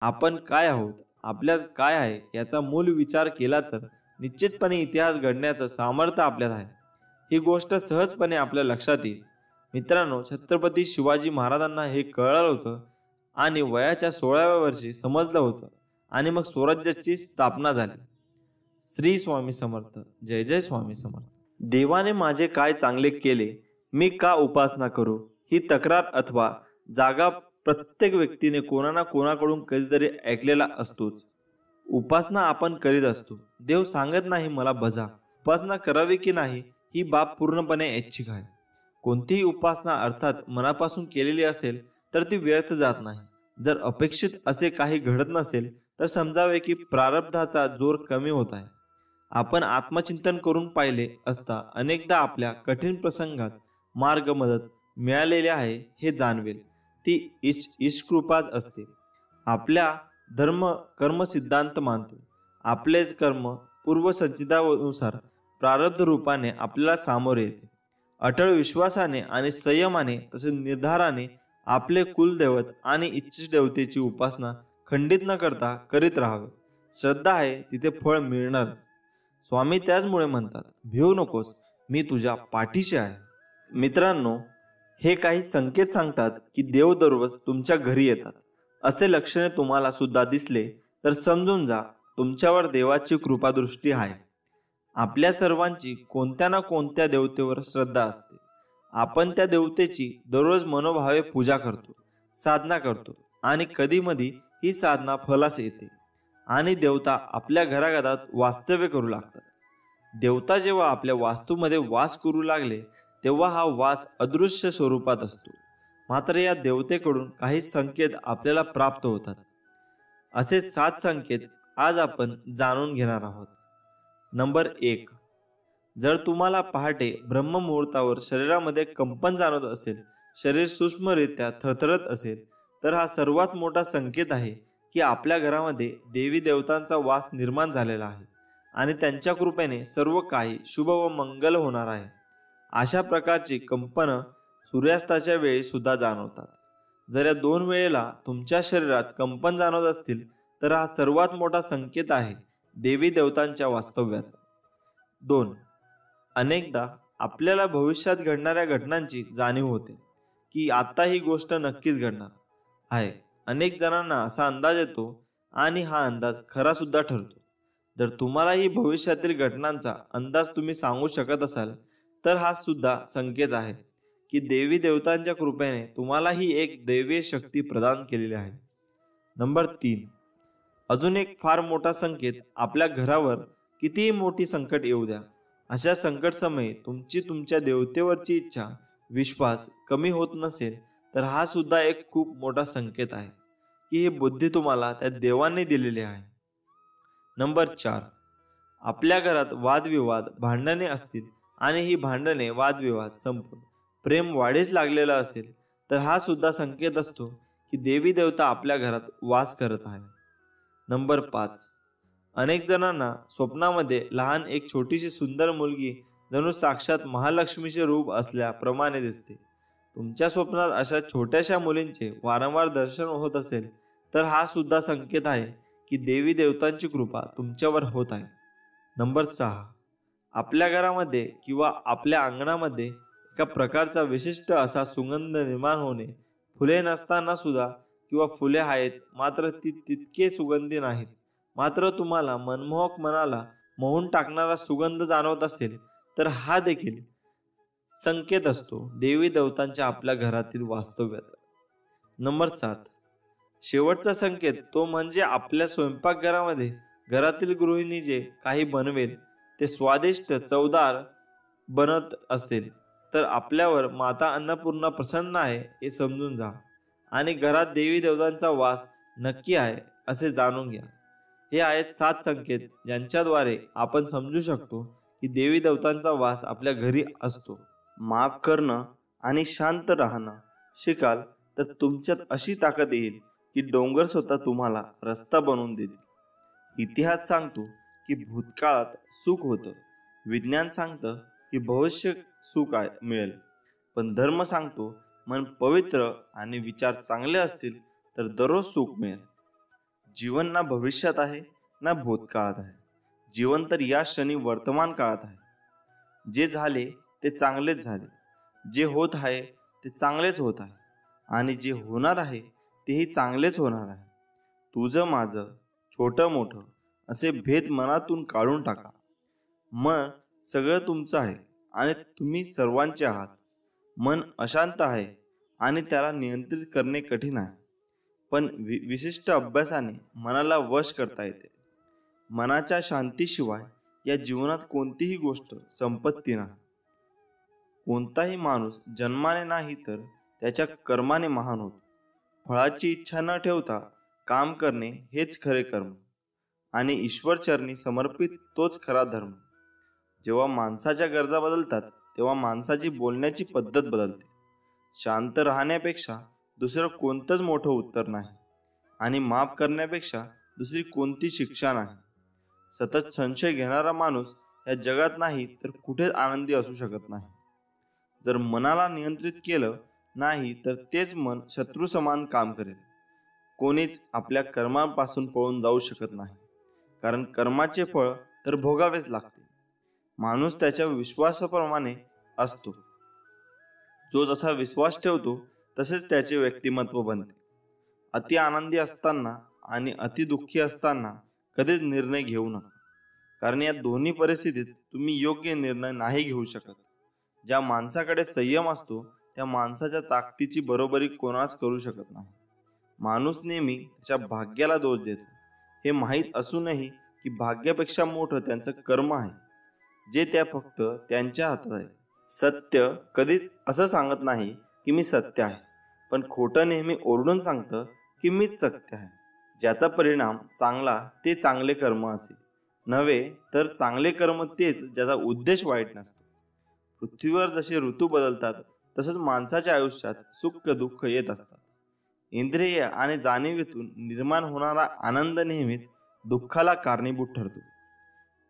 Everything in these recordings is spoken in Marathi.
आपण काय आहोत, आपल्यात काय आहे याचा मूल विचार केला तर निश्चितपणे इतिहास घडण्याचं सामर्थ्य आपल्यात आहे. ही गोष्ट सहजपणे आपल्या लक्षात येईल. मित्रांनो, छत्रपती शिवाजी महाराजांना हे कळलं होतं आणि वयाच्या 16व्या वर्षी समजलं होतं आणि मग स्वराज्याची स्थापना झाली. श्री स्वामी समर्थ. जय जय स्वामी समर्थ. देवाने माझे काय चांगले केले, मी का उपासना करू, ही तक्रार अथवा जागा प्रत्येक व्यक्तीने कोणा ना कोणाकडून कधीतरी ऐकलेला असतोच. उपासना आपण करीत असतो. देव सांगत नाही मला भजा. उपासना करावी की नाही ही बाब पूर्णपणे ऐच्छिक आहे. कोणतीही उपासना अर्थात मनापासून केलेली असेल तर ती व्यर्थ जात नाही. जर अपेक्षित असे काही घडत नसेल तर समजावे की प्रारब्धाचा जोर कमी होत आहे. आपण आत्मचिंतन करून पाहिले असता अनेकदा आपल्या कठीण प्रसंगात मार्ग मदत मिळालेली आहे हे जाणवेल. ती ईशकृपाच असते. आपल्या धर्म कर्म सिद्धांत मानतो. आपलेच कर्म पूर्वसंचितानुसार प्रारब्ध रूपाने आपल्याला सामोरे येते. अटळ विश्वासाने आणि संयमाने तसेच निर्धाराने आपले कुलदैवत आणि इष्टदेवतेची उपासना खंडित न करता करीत राहावे. श्रद्धा आहे तिथे फळ मिळणारच. स्वामी त्याचमुळे म्हणतात, भिवू नकोस, मी तुझ्या पाठीशी आहे. मित्रांनो, हे काही संकेत सांगतात की देव दररोज तुमच्या घरी येतात. असे लक्षणे तुम्हाला सुद्धा दिसले तर समजून जा तुमच्यावर देवाची कृपादृष्टी आहे. आपल्या सर्वांची कोणत्या ना कोणत्या देवतेवर श्रद्धा असते. आपण त्या देवतेची दररोज मनोभावे पूजा करतो, साधना करतो आणि कधीमधी ही साधना फलास येते आणि देवता आपल्या घराघरात वास्तव्य करू लागतात. देवता जेव्हा आपल्या वास्तूमध्ये वास करू लागले तेव्हा हा वास अदृश्य स्वरूपात असतो. मात्र या देवतेकडून काही संकेत आपल्याला प्राप्त होतात. असे 7 संकेत आज आपण जाणून घेणार आहोत. नंबर 1. जर तुम्हाला पहाटे ब्रह्ममुहूर्तावर शरीरामध्ये कंपन जाणवत असेल, शरीर सूक्ष्मरित्या थरथरत असेल, तर हा सर्वात मोठा संकेत आहे की आपल्या घरामध्ये देवी देवतांचा वास निर्माण झालेला आहे आणि त्यांच्या कृपेने सर्व काही शुभ व मंगल होणार आहे. अशा प्रकारची कंपनं सूर्यास्ताच्या वेळी सुद्धा जाणवतात. जर या 2 वेळेला तुमच्या शरीरात कंपन जाणवत असतील तर हा सर्वात मोठा संकेत आहे देवी देवतांच्या वास्तव्याचा. 2. अनेकदा आपल्याला भविष्यात घडणाऱ्या घटनांची जाणीव होते की आता ही गोष्ट नक्कीच घडणार आहे. अनेक जणांना असा अंदाज येतो आणि हा अंदाज खरा सुद्धा ठरतो. जर तुम्हालाही भविष्यातील घटनांचा अंदाज तुम्ही सांगू शकत असाल तर हा सुद्धा संकेत आहे की देवी देवतांच्या कृपेने तुम्हाला ही एक दैवीय शक्ती प्रदान केलेली आहे. नंबर 3. अजून एक फार मोठा संकेत, आपल्या घरावर कितीही मोठी संकट येऊ द्या, अशा संकट समयी तुमची तुमच्या देवतेवरची इच्छा विश्वास कमी होत नसेल तर हा सुद्धा एक खूप मोठा संकेत आहे की ही बुद्धी तुम्हाला त्या देवांनी दिलेली आहे. नंबर 4. आपल्या घरात वादविवाद भांडणे असतील आणि ही भांडणे वादविवाद संपून प्रेम वाढीस लागलेला असेल तर हा सुद्धा संकेत असतो की देवी देवता आपल्या घरात वास करत आहे. नंबर 5. अनेक जणांना स्वप्नामध्ये लहान एक छोटीशी सुंदर मुलगी जणू साक्षात महालक्ष्मीचे रूप असल्याप्रमाणे दिसते. तुमच्या स्वप्नात अशा छोट्याशा मुलींचे वारंवार दर्शन होत असेल तर हा सुद्धा संकेत आहे की देवी देवतांची कृपा तुमच्यावर होत आहे. नंबर 6. आपल्या घरामध्ये किंवा आपल्या अंगणामध्ये एका प्रकारचा विशिष्ट असा सुगंध निर्माण होणे, फुले नसताना सुद्धा किंवा फुले आहेत मात्र ती तितके सुगंधी नाहीत, मात्र तुम्हाला मनमोहक मनाला मोहून टाकणारा सुगंध जाणवत असेल तर हा देखील संकेत असतो देवी देवतांच्या आपल्या घरातील वास्तव्याचा. नंबर 7. शेवटचा संकेत तो म्हणजे आपल्या स्वयंपाकघरामध्ये घरातील गृहिणी जे काही बनवेल ते स्वादिष्ट चवदार बनत असेल तर आपल्यावर माता अन्नपूर्णा प्रसन्न आहे हे समजून जा आणि घरात देवी देवतांचा वास नक्की आहे असे जाणून घ्या. हे आहेत 7 संकेत ज्यांच्याद्वारे आपण समजू शकतो की देवी देवतांचा वास आपल्या घरी असतो. माफ करणं आणि शांत राहणं शिकाल तर तुमच्यात अशी ताकद येईल की डोंगर स्वतः तुम्हाला रस्ता बनवून देतील. इतिहास सांगतो की भूतकाळात सुख होतं, विज्ञान सांगतं की भविष्य सुख मिळेल, पण धर्म सांगतो मन पवित्र आणि विचार चांगले असतील तर दररोज सुख मिळेल. जीवन ना भविष्यात आहे ना भूतकाळात आहे. जीवन तर या क्षणी वर्तमान काळात आहे. जे झाले ते चांगलेच झाले, जे होत आहे ते चांगलेच होत आहे आणि जे होणार आहे तेही चांगलेच होणार आहे. तुझं माझं, छोटं मोठं असे भेद मनातून काढून टाका. मन सगळं तुमचं आहे आणि तुम्ही सर्वांचे आहात. मन अशांत आहे आणि त्याला नियंत्रित करणे कठीण आहे, पण विशिष्ट अभ्यासाने मनाला वश करता येते. मनाच्या शांतीशिवाय या जीवनात कोणतीही गोष्ट संपत्ती नाही. कोणताही माणूस जन्माने नाही तर त्याच्या कर्माने महान होतो. फळाची इच्छा न ठेवता काम करणे हेच खरे कर्म आणि ईश्वरचरणी समर्पित तोच खरा धर्म. जेव्हा माणसाच्या गरजा बदलतात तेव्हा माणसाची बोलण्याची पद्धत बदलते. शांत राहण्यापेक्षा दुसरं कोणतंच मोठं उत्तर नाही आणि माफ करण्यापेक्षा दुसरी कोणती शिक्षा नाही. सतत संशय घेणारा माणूस या जगात नाही तर कुठेच आनंदी असू शकत नाही. जर मनाला नियंत्रित केलं नाही तर तेच मन शत्रू समान काम करेल. कोणीच आपल्या कर्मांपासून पळून जाऊ शकत नाही, कारण कर्माचे फळ तर भोगावेच लागते. माणूस त्याच्या विश्वासाप्रमाणे असतो. जो जसा विश्वास ठेवतो तसेच त्याचे व्यक्तिमत्व बनते. अति आनंदी असताना आणि अति दुःखी असताना कधीच निर्णय घेऊ नका, कारण या दोन्ही परिस्थितीत तुम्ही योग्य निर्णय नाही घेऊ शकत. ज्या माणसाकडे संयम असतो त्या माणसाच्या ताकदीची बरोबरी कोणाच करू शकत नाही. माणूस नेहमी त्याच्या भाग्याला दोष देतो, हे माहीत असूनही की भाग्यापेक्षा मोठं त्यांचं कर्म आहे, जे त्या फक्त त्यांच्या हातात आहे. सत्य कधीच असं सांगत नाही की मी सत्य आहे, पण खोटं नेहमी ओरडून सांगतं की मीच सत्य आहे. ज्याचा परिणाम चांगला ते चांगले कर्म असेल, नव्हे तर चांगले कर्म तेच ज्याचा उद्देश वाईट नसतो. पृथ्वीवर जसे ऋतू बदलतात तसंच माणसाच्या आयुष्यात सुख दुःख येत असतात. इंद्रिय आणि जाणीवेतून निर्माण होणारा आनंद नेहमीच दुःखाला कारणीभूत ठरतो.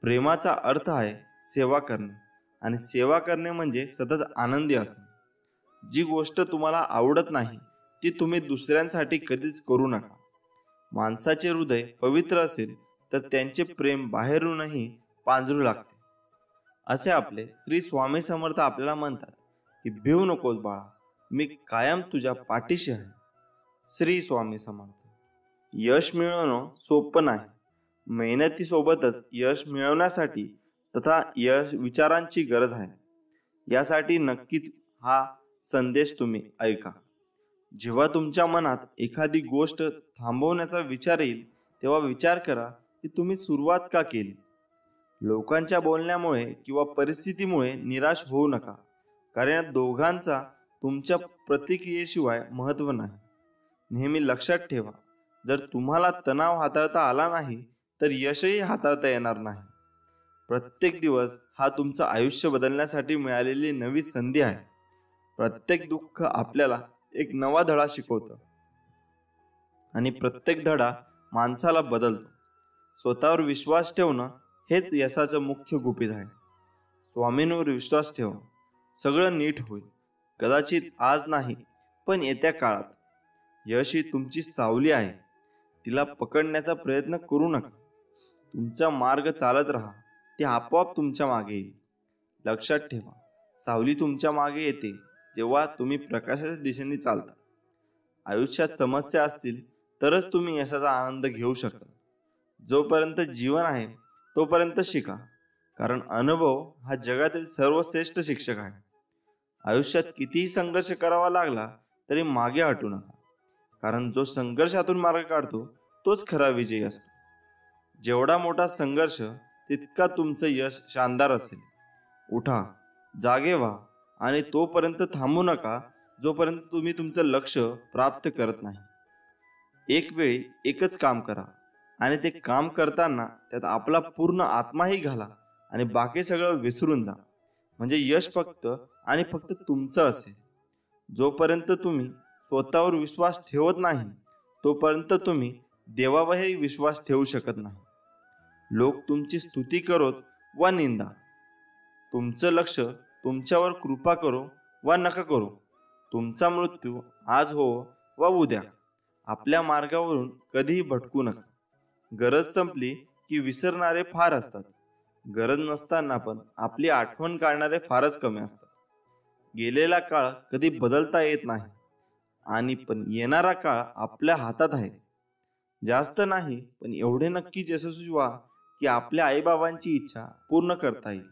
प्रेमाचा अर्थ आहे सेवा करणे आणि सेवा करणे म्हणजे सतत आनंदी असणे. जी गोष्ट तुम्हाला आवडत नाही ती तुम्ही दुसऱ्यांसाठी कधीच करू नका. माणसाचे हृदय पवित्र असेल तर त्यांचे प्रेम बाहेरूनही पांजरू लागते. असे आपले श्री स्वामी समर्थ आपल्याला म्हणतात की भिवू नकोस बाळा, मी कायम तुझ्या पाठीशी आहे. श्री स्वामी समर्थ. यश मिळवणं सोपं नाही. मेहनतीसोबतच यश मिळवण्यासाठी तथा यश विचारांची गरज आहे. यासाठी नक्कीच हा संदेश तुम्ही ऐका. जेव्हा तुमच्या मनात एखादी गोष्ट थांबवण्याचा विचार येईल तेव्हा विचार करा की तुम्ही सुरुवात का केली. लोकांच्या बोलण्यामुळे किंवा परिस्थितीमुळे निराश होऊ नका, कारण या दोघांचा तुमच्या प्रतिक्रियेशिवाय महत्त्व नाही. नेहमी लक्षात ठेवा, जर तुम्हाला तणाव हाताळता आला नाही तर यशही हाताळता येणार नाही. प्रत्येक दिवस हा तुमचं आयुष्य बदलण्यासाठी मिळालेली नवी संधी आहे. प्रत्येक दुःख आपल्याला एक नवा धडा शिकवतं आणि प्रत्येक धडा माणसाला बदलतो. स्वतःवर विश्वास ठेवणं हेच यशाचं मुख्य गुपित आहे. स्वामींवर विश्वास ठेवा, सगळं नीट होईल. कदाचित आज नाही पण येत्या काळात. यश ही तुमची सावली आहे, तिला पकडण्याचा प्रयत्न करू नका. तुमचा मार्ग चालत राहा, ते आपोआप तुमच्या मागे येईल. लक्षात ठेवा, सावली तुमच्या मागे येते जेव्हा तुम्ही प्रकाशाच्या दिशेने चालता. आयुष्यात समस्या असतील तरच तुम्ही यशाचा आनंद घेऊ शकता. जोपर्यंत जीवन आहे तोपर्यंत शिका, कारण अनुभव हा जगातील सर्वश्रेष्ठ शिक्षक आहे. आयुष्यात कितीही संघर्ष करावा लागला तरी मागे हटू नका, कारण जो संघर्षातून मार्ग काढतो तोच खरा विजयी असतो. जेवढा मोठा संघर्ष तितका तुमचं यश शानदार असेल. उठा, जागे व्हा आणि तोपर्यंत थांबू नका जोपर्यंत तुम्ही तुमचं लक्ष प्राप्त करत नाही. एक वेळी एकच काम करा आणि ते काम करताना त्यात आपला पूर्ण आत्माही घाला आणि बाकी सगळं विसरून जा. म्हणजे यश फक्त आणि फक्त तुमचं असेल. जोपर्यंत तुम्ही स्वतःवर विश्वास ठेवत नाही तोपर्यंत तुम्ही देवावरही विश्वास ठेवू शकत नाही. लोक तुमची स्तुती करोत वा निंदा, तुमचं लक्ष तुमच्यावर कृपा करो वा नका करो, तुमचा मृत्यू आज हो वा उद्या, आपल्या मार्गावरून कधीही भटकू नका. गरज संपली की विसरणारे फार असतात. गरज नसताना पण आपली आठवण काढणारे फारच कमी असतात. गेलेला काळ कधी बदलता येत नाही आणि पण येणारा काळ आपल्या हातात आहे. जास्त नाही पण एवढे नक्कीच यशस्वी व्हा की आपल्या आईबाबांची इच्छा पूर्ण करता येईल.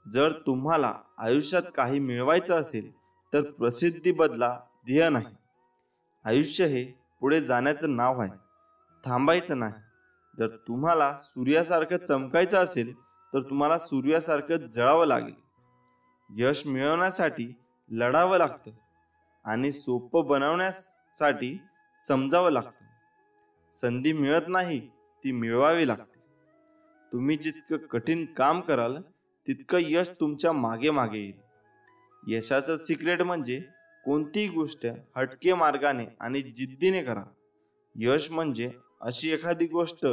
जर तुम्हाला आयुष्यात काही मिळवायचं असेल तर प्रसिद्धी बदला, ध्येय नाही. आयुष्य हे पुढे जाण्याचं नाव आहे, थांबायचं नाही. जर तुम्हाला सूर्यासारखं चमकायचं असेल तर तुम्हाला सूर्यासारखं जळावं लागेल. यश मिळवण्यासाठी लढावं लागतं आणि सोपं बनवण्यासाठी समजावं लागतं. संधी मिळत नाही, ती मिळवावी लागते. तुम्ही जितकं कठीण काम कराल तितकं यश तुमच्या मागे मागे येईल. यशाचं सिक्रेट म्हणजे कोणतीही गोष्ट हटके मार्गाने आणि जिद्दीने करा. यश म्हणजे अशी एखादी गोष्ट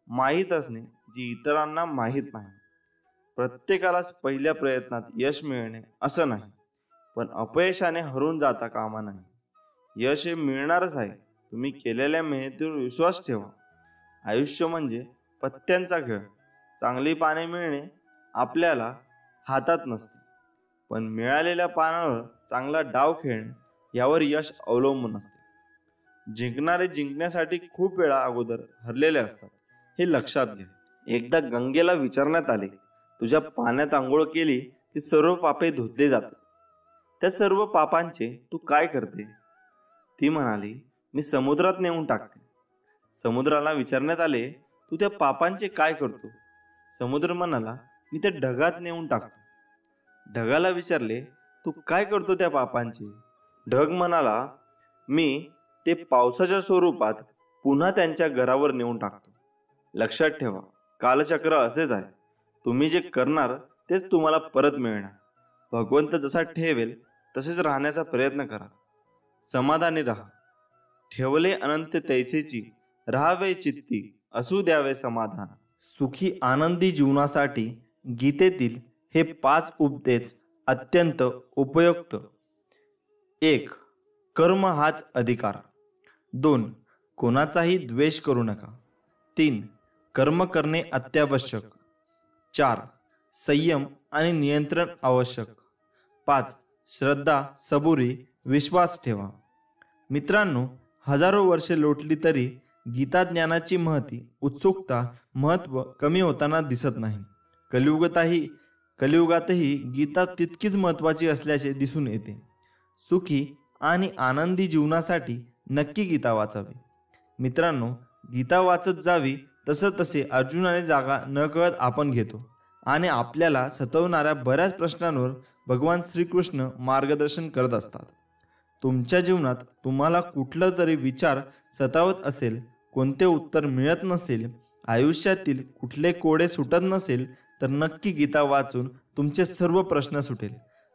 माहीत असणे जी इतरांना माहीत नाही. प्रत्येकालाच पहिल्या प्रयत्नात यश मिळणे असं नाही, पण अपयशाने हरून जाता कामा नाही. यश हे मिळणारच आहे. तुम्ही केलेल्या मेहनतीवर विश्वास ठेवा. आयुष्य म्हणजे पत्त्यांचा खेळ. चांगली पाने मिळणे आपल्याला हातात नसते, पण मिळालेल्या पानावर चांगला डाव खेळणे यावर यश अवलंबून असते. जिंकणारे जिंकण्यासाठी खूप वेळा अगोदर हरलेले असतात, हे लक्षात घ्या. एकदा गंगेला विचारण्यात आले, तुझ्या पाण्यात आंघोळ केली की सर्व पापे धुतले जातात. त्या सर्व पापांचे तू काय करते? ती म्हणाली, मी समुद्रात नेऊन टाकते. समुद्राला विचारण्यात आले, तू त्या पापांचे काय करतो? समुद्र म्हणाला, मी त्या ढगात नेऊन टाकतो. ढगाला विचारले, तू काय करतो त्या पापांचे? ढग म्हणाला, मी ते पावसाच्या स्वरूपात पुन्हा त्यांच्या घरावर नेऊन टाकतो. लक्षात ठेवा, कालचक्र असेच आहे. तुम्ही जे करणार तेच तुम्हाला परत मिळणार. भगवंत जसा ठेवेल तसेच राहण्याचा प्रयत्न करा. समाधानी राहा. ठेवले अनंत तैसेची, राहावे चित्ती, असू द्यावे समाधान. सुखी आनंदी जीवनासाठी गीतेतील हे 5 उपदेश अत्यंत उपयुक्त. 1. कर्म हाच अधिकार. 2. कोणाचाही द्वेष करू नका. 3. कर्म करणे अत्यावश्यक. 4. संयम आणि नियंत्रण आवश्यक. 5. श्रद्धा, सबुरी, विश्वास ठेवा. मित्रांनो, हजारो वर्षे लोटली तरी गीता ज्ञानाची उत्सुकता, महत्त्व कमी होताना दिसत नाही. कलियुगातही गीता तितकीच महत्त्वाची असल्याचे दिसून येते. सुखी आणि आनंदी जीवनासाठी नक्की गीता वाचावी. मित्रांनो, गीता वाचत जावी तसे अर्जुनाने जागा नकळत आपण घेतो आणि आपल्याला सतवणाऱ्या बऱ्याच प्रश्नांवर भगवान श्रीकृष्ण मार्गदर्शन करत असतात. तुमच्या जीवनात तुम्हाला कुठलं तरी विचार सतावत असेल, कोणते उत्तर मिळत नसेल, आयुष्यातील कुठले कोडे सुटत नसेल तर नक्की गीता वाचून तुमचे सर्व प्रश्न सुटेल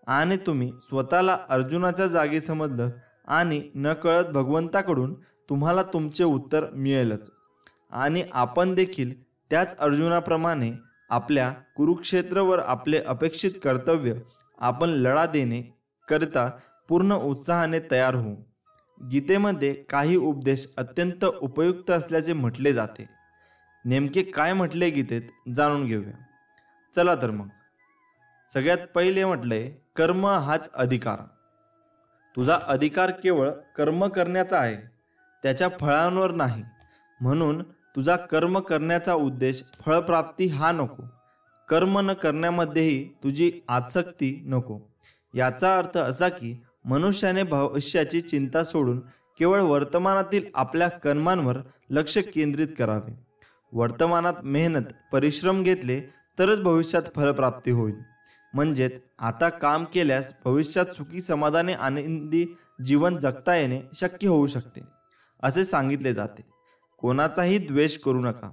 आणि तुम्ही स्वतःला अर्जुनाच्या जागी समजलं आणि नकळत भगवंताकडून तुम्हाला तुमचे उत्तर मिळेलच. आणि आपण देखील त्याच अर्जुनाप्रमाणे आपल्या कुरुक्षेत्रावर आपले अपेक्षित कर्तव्य आपण लढा देणे करता पूर्ण उत्साहाने तयार होऊ. गीतेमध्ये काही उपदेश अत्यंत उपयुक्त असल्याचे म्हटले जाते. नेमके काय म्हटले गीतेत जाणून घेऊया. चला तर मग. सगळ्यात पहिले म्हटलंय, कर्म हाच अधिकार. तुझा अधिकार केवळ कर्म करण्याचा आहे, त्याच्या फळांवर नाही. म्हणून तुझा कर्म करण्याचा उद्देश फळप्राप्ती हा नको. कर्म न करण्यामध्येही तुझी आसक्ती नको. याचा अर्थ असा की मनुष्याने भविष्याची चिंता सोडून केवळ वर्तमानातील आपल्या कर्मांवर लक्ष केंद्रित करावे. वर्तमानात मेहनत, परिश्रम घेतले तरच भविष्यात फलप्राप्ती होईल. म्हणजेच आता काम केल्यास भविष्यात सुखी, समाधानी, आनंदी जीवन जगता येणे शक्य होऊ शकते असे सांगितले जाते. कोणाचाही द्वेष करू नका.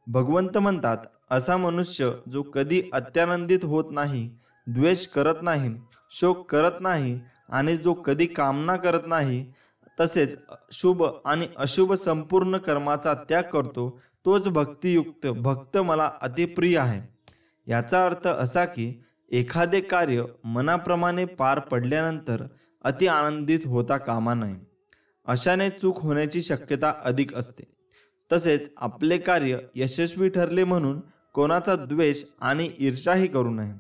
भगवंत म्हणतात, असा मनुष्य जो कधी अत्यानंदित होत नाही, द्वेष करत नाही, शोक करत नाही आणि जो कधी कामना करत नाही, तसेच शुभ आणि अशुभ संपूर्ण कर्माचा त्याग करतो, तोच भक्तियुक्त भक्त मला अतिप्रिय आहे. याचा अर्थ असा की एखादे कार्य मनाप्रमाणे पार पडल्यानंतर अति आनंदित होता कामा नये. अशाने चूक होण्याची शक्यता अधिक असते. तसेच आपले कार्य यशस्वी ठरले म्हणून कोणाचा द्वेष आणि ईर्ष्याही करू नये.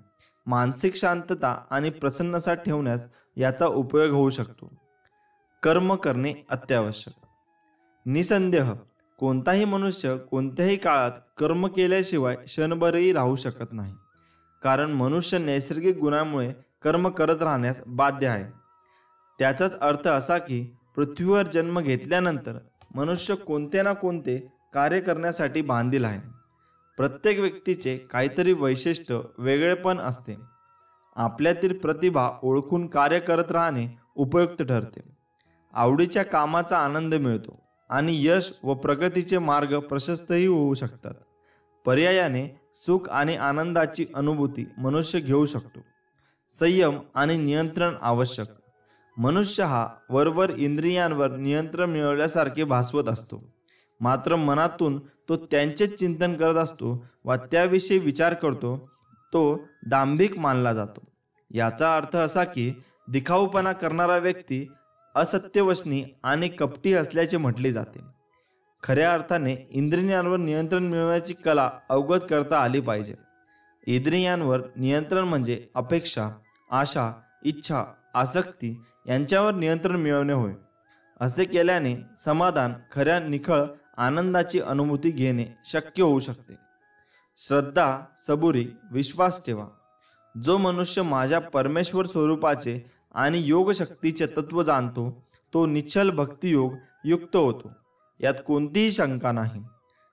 मानसिक शांतता आणि प्रसन्नता ठेवण्यास याचा उपयोग होऊ शकतो. कर्म करणे अत्यावश्यक. निसंदेह कोणताही मनुष्य कोणत्याही काळात कर्म केल्याशिवाय क्षणभरही राहू शकत नाही. कारण मनुष्य नैसर्गिक गुणामुळे कर्म करत राहण्यास बाध्य आहे. त्याचाच अर्थ असा की पृथ्वीवर जन्म घेतल्यानंतर मनुष्य कोणते ना कोणते कार्य करण्यासाठी बांधील आहे. प्रत्येक व्यक्तीचे काहीतरी वैशिष्ट्य वेगळेपण असते. आपल्यातील प्रतिभा ओळखून कार्य करत राहणे उपयुक्त ठरते. आवडीच्या कामाचा आनंद मिळतो आणि यश व प्रगतीचे मार्ग प्रशस्तही होऊ शकतात. पर्यायाने सुख आणि आनंदाची अनुभूती मनुष्य घेऊ शकतो. संयम आणि नियंत्रण आवश्यक. मनुष्य हा वरवर इंद्रियांवर नियंत्रण मिळवल्यासारखे भासवत असतो, मात्र मनातून तो त्यांचेच चिंतन करत असतो व त्याविषयी विचार करतो तो दांभिक मानला जातो. याचा अर्थ असा की दिखाऊपणा करणारा व्यक्ती असत्यवचनी आणि कपटी असल्याचे म्हटले जाते. खऱ्या अर्थाने इंद्रियांवर नियंत्रण मिळवण्याची कला अवगत करता आली पाहिजे. इंद्रियांवर नियंत्रण म्हणजे अपेक्षा, आशा, इच्छा, आसक्ती यांच्यावर नियंत्रण मिळवणे होय. असे केल्याने समाधान, खऱ्या निखळ आनंदाची अनुभूती घेणे शक्य होऊ शकते. श्रद्धा, सबुरी, विश्वास ठेवा. जो मनुष्य माझ्या परमेश्वर स्वरूपाचे आणि योग शक्तीचे तत्व जाणतो तो निश्चल भक्तियोग युक्त होतो. यात कोणतीही शंका नाही.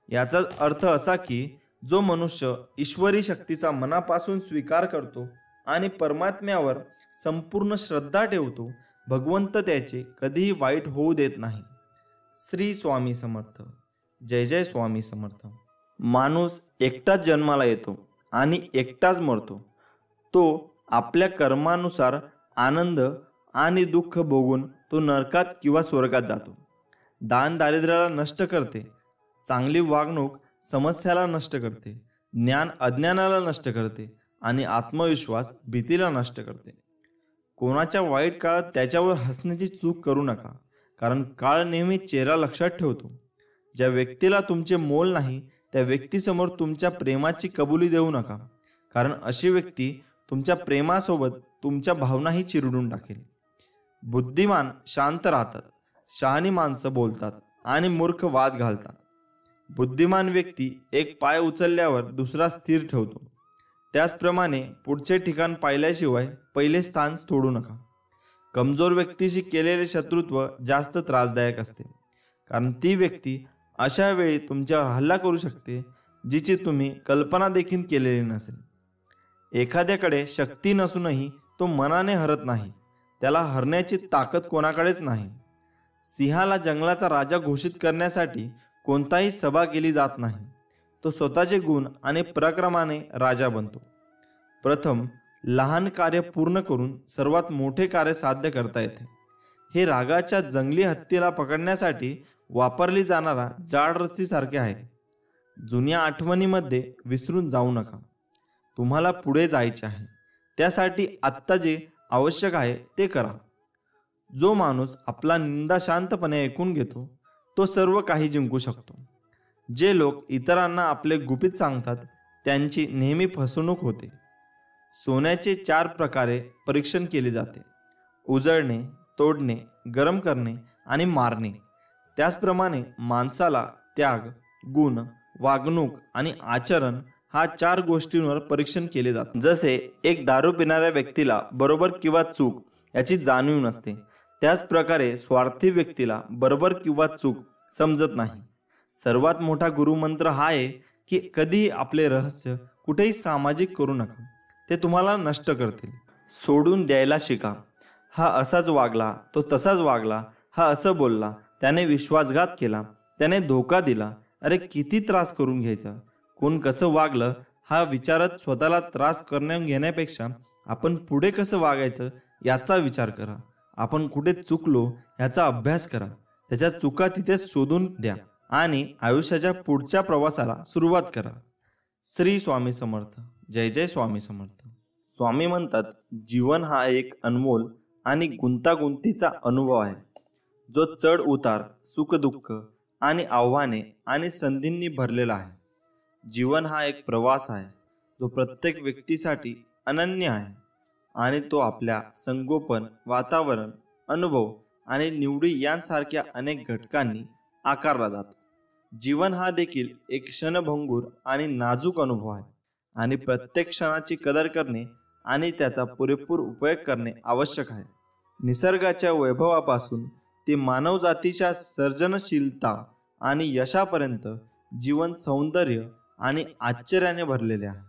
याचा अर्थ असा की जो मनुष्य ईश्वरी शक्तीचा मनापासून स्वीकार करतो आणि परमात्म्यावर संपूर्ण श्रद्धा ठेवतो, भगवंत त्याचे कधीही वाईट होऊ देत नाही. श्री स्वामी समर्थ. जय जय स्वामी समर्थ. माणूस एकटाच जन्माला येतो आणि एकटाच मरतो. तो आपल्या कर्मानुसार आनंद आणि दुःख भोगून तो नरकात किंवा स्वर्गात जातो. दान दारिद्र्याला नष्ट करते, चांगली वागणूक समस्याला नष्ट करते, ज्ञान अज्ञानाला नष्ट करते आणि आत्मविश्वास भीतीला नष्ट करते. कोणाच्या वाईट काळात त्याच्यावर हसण्याची चूक करू नका, कारण काळ नेहमी चेहरा लक्षात ठेवतो. ज्या व्यक्तीला तुमचे मोल नाही त्या व्यक्तीसमोर तुमच्या प्रेमाची कबुली देऊ नका, कारण अशी व्यक्ती तुमच्या प्रेमासोबत तुमच्या भावनाही चिरडून टाकेल. बुद्धिमान शांत राहतात, शहाणी माणसं बोलतात आणि मूर्ख वाद घालतात. बुद्धिमान व्यक्ती एक पाय उचलल्यावर दुसरा स्थिर ठेवतो. त्याचप्रमाणे पुढचे ठिकाण पाहिल्याशिवाय पहिले स्थान सोडू नका. कमजोर व्यक्तीशी केलेले शत्रुत्व जास्त त्रासदायक असते, कारण ती व्यक्ती अशा वेळी तुमच्यावर हल्ला करू शकते जिची तुम्ही कल्पना देखील केलेली नसेल. एखाद्याकडे शक्ती नसूनही तो मनाने हरत नाही, त्याला हरण्याची ताकद कोणाकडेच नाही. सिंहाला जंगलाचा राजा घोषित करण्यासाठी कोणताही सभा केली जात नाही. तो स्वतःचे गुण आणि पराक्रमाने राजा बनतो. प्रथम लहान कार्य पूर्ण करून सर्वात मोठे कार्य साध्य करता येते. हे रागाच्या जंगली हत्तीला पकडण्यासाठी वापरली जाणारा जाड रस्सीसारखे आहे. जुन्या आठवणीमध्ये विसरून जाऊ नका. तुम्हाला पुढे जायचे आहे, त्यासाठी आत्ता जे आवश्यक आहे ते करा. जो माणूस आपला निंदा शांतपणे ऐकून घेतो तो सर्व काही जिंकू शकतो. जे लोक इतरांना आपले गुपित सांगतात त्यांची नेहमी फसवणूक होते. सोन्याचे 4 प्रकारे परीक्षण केले जाते: उजळणे, तोडणे, गरम करणे आणि मारणे. त्याचप्रमाणे माणसाला त्याग, गुण, वागणूक आणि आचरण हा 4 गोष्टींवर परीक्षण केले जाते. जसे एक दारू पिणाऱ्या व्यक्तीला बरोबर किंवा चूक याची जाणीव नसते, त्याच प्रकारे स्वार्थी व्यक्तीला बरोबर किंवा चूक समजत नाही. सर्वात मोठा गुरुमंत्र हा आहे की कधीही आपले रहस्य कुठेही सामाजिक करू नका, ते तुम्हाला नष्ट करतील. सोडून द्यायला शिका. हा असाच वागला, तो तसाच वागला, हा असं बोलला, त्याने विश्वासघात केला, त्याने धोका दिला, अरे किती त्रास करून घ्यायचा. कोण कसं वागलं हा विचारत स्वतःला त्रास करण्यात घेण्यापेक्षा आपण पुढे कसं वागायचं याचा विचार करा. आपण कुठे चुकलो याचा अभ्यास करा, त्याच्या चुका तिथे शोधून द्या आणि आयुष्याच्या पुढच्या प्रवासाला सुरुवात करा. श्री स्वामी समर्थ. जय जय स्वामी समर्थ. स्वामी म्हणतात, जीवन हा एक अनमोल आणि गुंतागुंतीचा अनुभव आहे. जो चढ उतार, सुख दुःख आणि आव्हाने आणि संधींनी भरलेला आहे. जीवन हा एक प्रवास आहे जो प्रत्येक व्यक्तीसाठी अनन्य आहे आणि तो आपल्या संगोपन, वातावरण, अनुभव आणि निवडी यांसारख्या अनेक घटकांनी आकारला जातो. जीवन हा देखील एक क्षणभंगूर आणि नाजूक अनुभव आहे आणि प्रत्येक क्षणाची कदर करणे आणि त्याचा पुरेपूर उपयोग करणे आवश्यक आहे. निसर्गाच्या वैभवापासून ते मानवजातीच्या सर्जनशीलता आणि यशापर्यंत जीवन सौंदर्य आणि आश्चर्याने भरलेले आहे.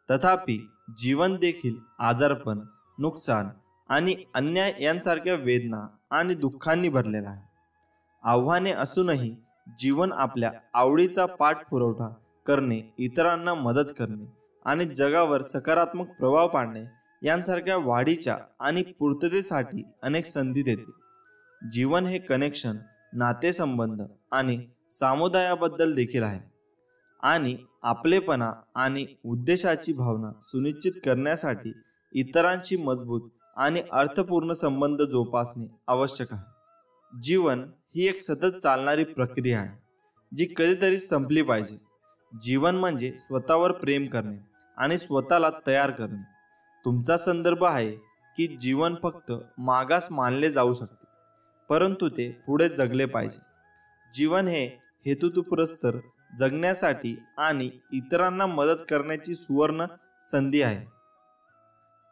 तथापि जीवन देखील आजारपण, नुकसान आणि अन्याय यांसारख्या वेदना आणि दुःखांनी भरलेला आहे. आव्हाने असूनही जीवन आपल्या आवडीचा पाठपुरावा करणे, इतरांना मदत करणे आणि जगावर सकारात्मक प्रभाव पाडणे यांसारख्या वाढीच्या आणि पूर्ततेसाठी अनेक संधी देते. जीवन हे कनेक्शन, नातेसंबंध आणि समुदायाबद्दल देखील आहे आणि आपलेपणा आणि उद्देशाची भावना सुनिश्चित करण्यासाठी इतरांशी मजबूत आणि अर्थपूर्ण संबंध जोपासणे आवश्यक आहे. जीवन ही एक सतत चालणारी प्रक्रिया आहे जी कधीतरी संपली पाहिजे. जीवन म्हणजे स्वतःवर प्रेम करणे आणि स्वतःला तयार करणे. तुमचा संदर्भ आहे की जीवन फक्त मागास मानले जाऊ शकते, परंतु ते पुढे जगले पाहिजे. जीवन हे हेतुपुरस्सर जगण्यासाठी आणि इतरांना मदत करण्याची सुवर्ण संधी आहे.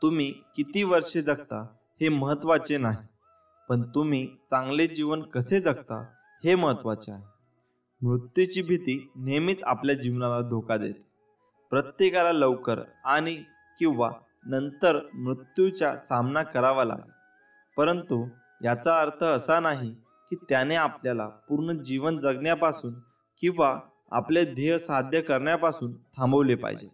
तुम्ही किती वर्षे जगता हे महत्त्वाचे नाही, पण तुम्ही चांगले जीवन कसे जगता हे महत्त्वाचे आहे. मृत्यूची भीती नेहमीच आपल्या जीवनाला धोका देते. प्रत्येकाला लवकर आणि किंवा नंतर मृत्यूचा सामना करावा लागेल, परंतु याचा अर्थ असा नाही की त्याने आपल्याला पूर्ण जीवन जगण्यापासून किंवा आपले ध्येय साध्य करण्यापासून थांबवले पाहिजे.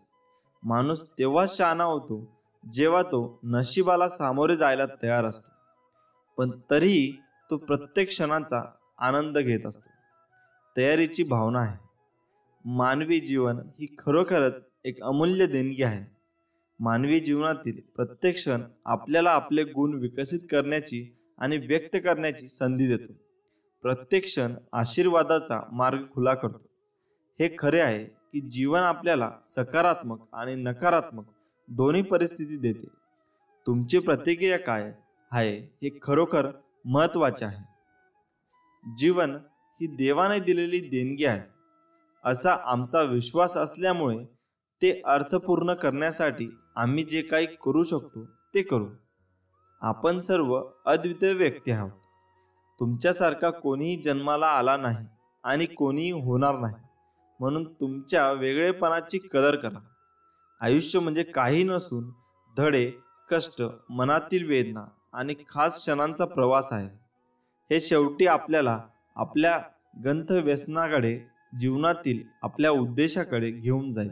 माणूस तेव्हाच शहाणा होतो जेव्हा तो नशिबाला सामोरे जायला तयार असतो, पण तरीही तो प्रत्येक क्षणाचा आनंद घेत असतो. तयारीची भावना आहे. मानवी जीवन ही खरोखरच एक अमूल्य देणगी आहे. मानवी जीवनातील प्रत्येक क्षण आपल्याला आपले गुण विकसित करण्याची आणि व्यक्त करण्याची संधी देतो. प्रत्येक क्षण आशीर्वादाचा मार्ग खुला करतो. हे खरे आहे की जीवन आपल्याला सकारात्मक आणि नकारात्मक दोन्ही परिस्थिती देते. तुमची प्रतिक्रिया काय आहे हे खरोखर महत्त्वाचे आहे. जीवन ही देवाने दिलेली देणगी आहे असा आमचा विश्वास असल्यामुळे ते अर्थपूर्ण करण्यासाठी आम्ही जे काही करू शकतो ते करू. आपण सर्व अद्वितीय व्यक्ती आहोत. तुमच्यासारखा कोणीही जन्माला आला नाही आणि कोणीही होणार नाही, म्हणून तुमच्या वेगळेपणाची कदर करा. आयुष्य म्हणजे काही नसून धडे, कष्ट, मनातील वेदना आणि खास क्षणांचा प्रवास आहे. हे शेवटी आपल्याला आपल्या गंतव्यस्थानाकडे, जीवनातील आपल्या उद्देशाकडे घेऊन जाईल.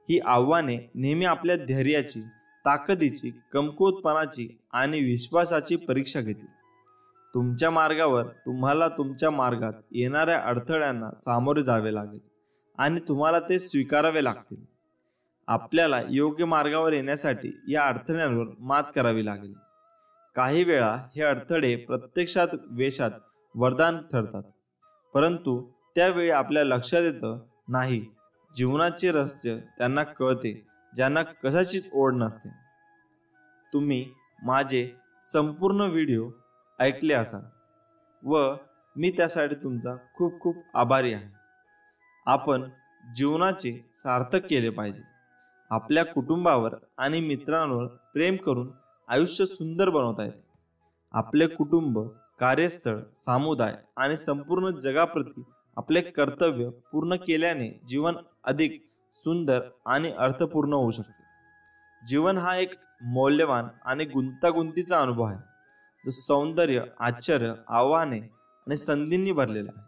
ही आव्हाने नेहमी आपल्या धैर्याची, ताकदीची, कमकुवतपणाची आणि विश्वासाची परीक्षा घेतील. तुमच्या मार्गावर तुम्हाला तुमच्या मार्गात येणाऱ्या अडथळ्यांना सामोरे जावे लागेल आणि तुम्हाला ते स्वीकारावे लागतील. आपल्याला योग्य मार्गावर येण्यासाठी या अडथळ्यांवर मात करावी लागेल. काही वेळा हे अडथळे प्रत्यक्षात वेशात वरदान ठरतात, परंतु त्यावेळी आपल्या लक्षात येतं नाही जीवनाचे रहस्य त्यांना कळते ज्यांना कशाचीच ओढ नसते. तुम्ही माझे संपूर्ण व्हिडिओ ऐकले असाल व मी त्यासाठी तुमचा खूप खूप आभारी आहे. आपण जीवनाचे सार्थक केले पाहिजे. आपल्या कुटुंबावर आणि मित्रांवर प्रेम करून आयुष्य सुंदर बनवता येते. आपले कुटुंब, कार्यस्थळ, समुदाय आणि संपूर्ण जगाप्रती आपले कर्तव्य पूर्ण केल्याने जीवन अधिक सुंदर आणि अर्थपूर्ण होऊ शकते. जीवन हा एक मौल्यवान आणि गुंतागुंतीचा अनुभव आहे जो सौंदर्य, आश्चर्य, आव्हाने आणि संधींनी भरलेला आहे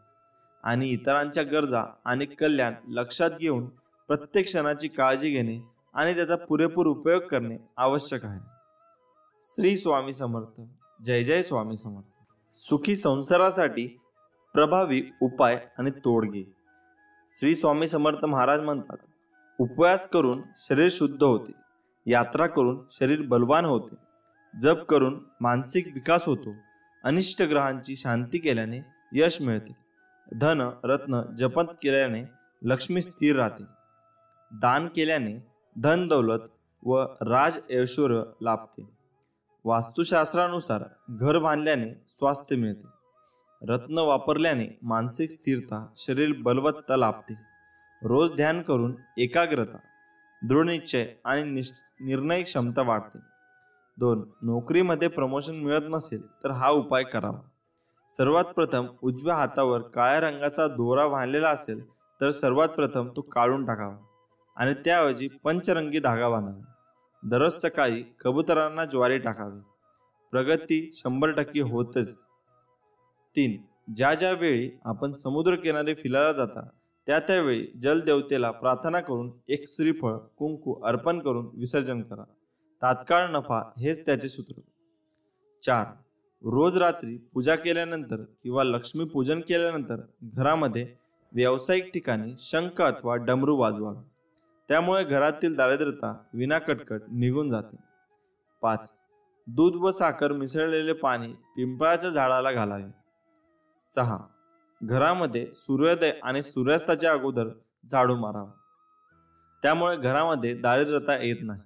आणि इतरांच्या गरजा आणि कल्याण लक्षात घेऊन प्रत्येक क्षणाची काळजी घेणे आणि त्याचा पुरेपूर उपयोग करणे आवश्यक आहे. श्री स्वामी समर्थ. जय जय स्वामी समर्थ. सुखी संसारासाठी प्रभावी उपाय आणि तोडगे. श्री स्वामी समर्थ महाराज म्हणतात, उपवास करून शरीर शुद्ध होते, यात्रा करून शरीर बलवान होते, जप करून मानसिक विकास होतो, अनिष्ट ग्रहांची शांती केल्याने यश मिळते, धन रत्न जपत केल्याने लक्ष्मी स्थिर राहते. दान केल्याने धन दौलत व राज ऐश्वर्य लाभते. वास्तुशास्त्रानुसार घर बांधल्याने स्वास्थ्य मिळते. रत्न वापरल्याने मानसिक स्थिरता शरीर बलवत्ता लाभते. रोज ध्यान करून एकाग्रता दृढनिश्चय आणि निर्णय क्षमता वाढते. 2. नोकरीमध्ये प्रमोशन मिळत नसेल तर हा उपाय करावा. सर्वात प्रथम उजव्या हातावर काळ्या रंगाचा दोरा बांधलेला असेल तर सर्वात प्रथम तो काढून टाकावा आणि त्याऐवजी पंचरंगी धागा बांधावा. दररोज सकाळी कबुतरांना ज्वारी टाकावी. प्रगती 100% होतच. 3. ज्या ज्या वेळी आपण समुद्रकिनारी फिरायला जाता त्यावेळी जलदेवतेला प्रार्थना करून एक श्रीफळ कुंकू अर्पण करून विसर्जन करा. तात्काळ नफा हेच त्याचे सूत्र. 4. रोज रात्री पूजा केल्यानंतर किंवा लक्ष्मी पूजन केल्यानंतर घरामध्ये व्यावसायिक ठिकाणी शंख अथवा डमरू वाजवावे. त्यामुळे घरातील दारिद्र्यता विनाकटकट निघून जाते. 5. दूध व साखर मिसळलेले पाणी पिंपळाच्या झाडाला घालावे. 6. घरामध्ये सूर्योदय आणि सूर्यास्ताच्या अगोदर झाडू मारावा. त्यामुळे घरामध्ये दारिद्र्यता येत नाही.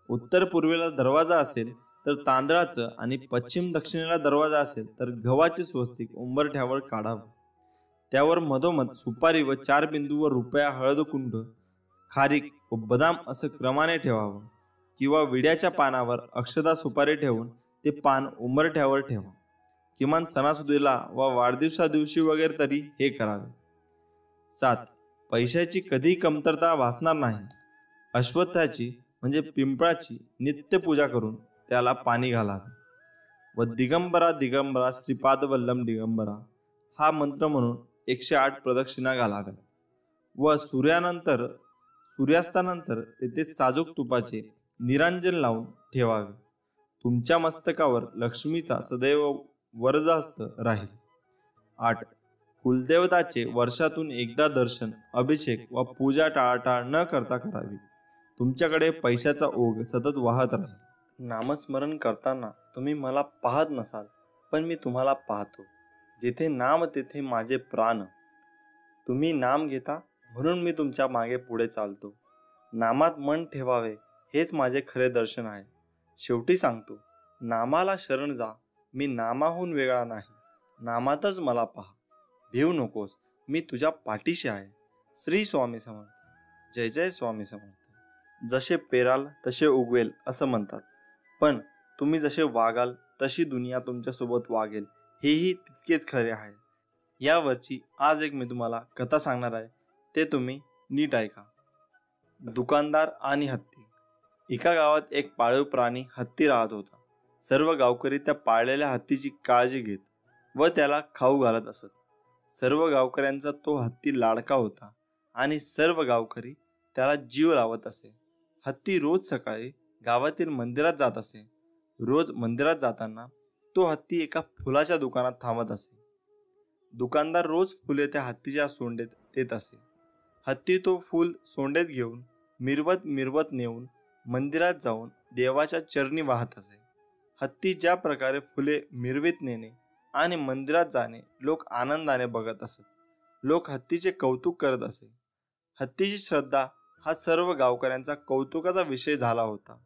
उत्तर पूर्वेला दरवाजा असेल तर तांदळाचं आणि पश्चिम दक्षिणेला दरवाजा असेल तर गव्हाचे स्वस्तिक उंबरठ्यावर काढावं. त्यावर मधोमध सुपारी व 4 बिंदूवर रुपया हळद कुंड खारीक व बदाम असं क्रमाने ठेवावं किंवा विड्याच्या पानावर अक्षता सुपारी ठेवून ते पान उंबरठ्यावर ठेवा. किमान सणासुदीला व वाढदिवसा दिवशी वगैरे तरी हे करावे. 7. पैशाची कधीही कमतरता भासणार नाही. अश्वत्थाची म्हणजे पिंपळाची नित्य पूजा करून त्याला पाणी घालावे व दिगंबरा दिगंबरा श्रीपाद वल्लम दिगंबरा हा मंत्र म्हणून 108 प्रदक्षिणा घालाव्या व सूर्यास्तानंतर तेथे साजूक तुपाचे निरांजन लावून ठेवावे. तुमच्या मस्तकावर लक्ष्मीचा सदैव वरदहस्त राहील. 8. कुलदेवताचे वर्षातून एकदा दर्शन अभिषेक व पूजा टाळाटाळ न करता करावी. तुमच्याकडे पैशाचा ओघ सतत वाहत राहील. नामस्मरण करताना तुम्ही मला पाहत नसाल पण मी तुम्हाला पाहतो. जिथे नाम तेथे माझे प्राण. तुम्ही नाम घेता म्हणून मी तुमच्या मागे पुढे चालतो. नामात मन ठेवावे हेच माझे खरे दर्शन आहे. शेवटी सांगतो, नामाला शरण जा. मी नामाहून वेगळा नाही. नामातच मला पहा. भिवू नकोस, मी तुझ्या पाठीशी आहे. श्री स्वामी समर्थ. जय जय स्वामी समर्थ. जसे पेराल तसे उगवेल असं म्हणतात, पण तुम्ही जसे वागाल तशी दुनिया तुमच्यासोबत वागेल हेही तितकेच खरे आहे. यावरची आज एक मी तुम्हाला कथा सांगणार आहे, ते तुम्ही नीट ऐका. दुकानदार आणि हत्ती. एका गावात एक पाळीव प्राणी हत्ती राहत होता. सर्व गावकरी त्या पाळलेल्या हत्तीची काळजी घेत व त्याला खाऊ घालत असत. सर्व गावकऱ्यांचा तो हत्ती लाडका होता आणि सर्व गावकरी त्याला जीव लावत असे. हत्ती रोज सकाळी गावातील मंदिरात जात असे. रोज मंदिरात जाताना तो हत्ती एका फुलाच्या दुकानात थांबत असे. दुकानदार रोज फुले त्या हत्तीच्या सोंडेत देत असे. हत्ती तो फूल सोंडेत घेऊन मिरवत मिरवत नेऊन मंदिरात जाऊन देवाच्या चरणी वाहत असे. हत्ती ज्या प्रकारे फुले मिरवीत नेणे आणि मंदिरात जाणे लोक आनंदाने बघत असत. लोक हत्तीचे कौतुक करत असे. हत्तीची श्रद्धा हा सर्व गावकऱ्यांचा कौतुकाचा विषय झाला होता.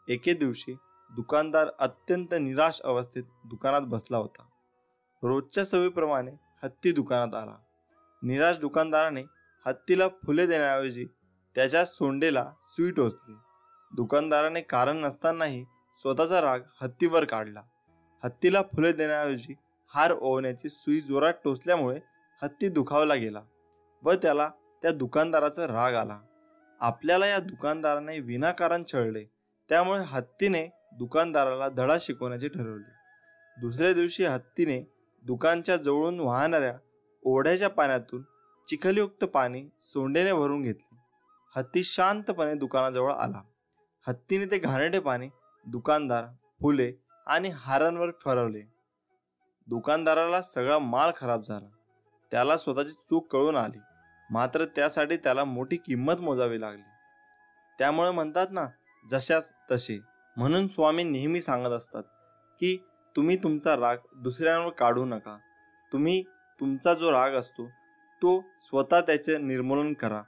एके दिवशी दुकानदार अत्यंत निराश अवस्थेत दुकानात बसला होता. रोजच्या सवयीप्रमाणे हत्ती दुकानात आला. निराश दुकानदाराने हत्तीला फुले देण्याऐवजी त्याच्या सोंडेला सुई टोचली. दुकानदाराने कारण नसतानाही स्वतःचा राग हत्तीवर काढला. हत्तीला फुले देण्याऐवजी हार ओवण्याची सुई जोरात टोचल्यामुळे हत्ती दुखावला गेला व त्याला त्या दुकानदाराचा राग आला. आपल्याला या दुकानदाराने विनाकारण छळले, त्यामुळे हत्तीने दुकानदाराला धडा शिकवण्याचे ठरवले. दुसऱ्या दिवशी हत्तीने दुकानच्या जवळून वाहणाऱ्या ओढ्याच्या पाण्यातून चिखलयुक्त पाणी सोंडेने भरून घेतले. हत्ती शांतपणे दुकानाजवळ आला. हत्तीने ते घाणेरडे पाणी दुकानदार, फुले आणि हारांवर फिरवले. दुकानदाराला सगळा माल खराब झाला. त्याला स्वतःची चूक कळून आली, मात्र त्यासाठी त्याला मोठी किंमत मोजावी लागली. त्यामुळे म्हणतात ना, जशास तसे. म्हणून स्वामी नेहमी सांगत असतात की तुम्ही तुमचा राग दुसऱ्यांवर काढू नका. तुम्ही तुमचा जो राग असतो तो स्वतः त्याचे निर्मूलन करा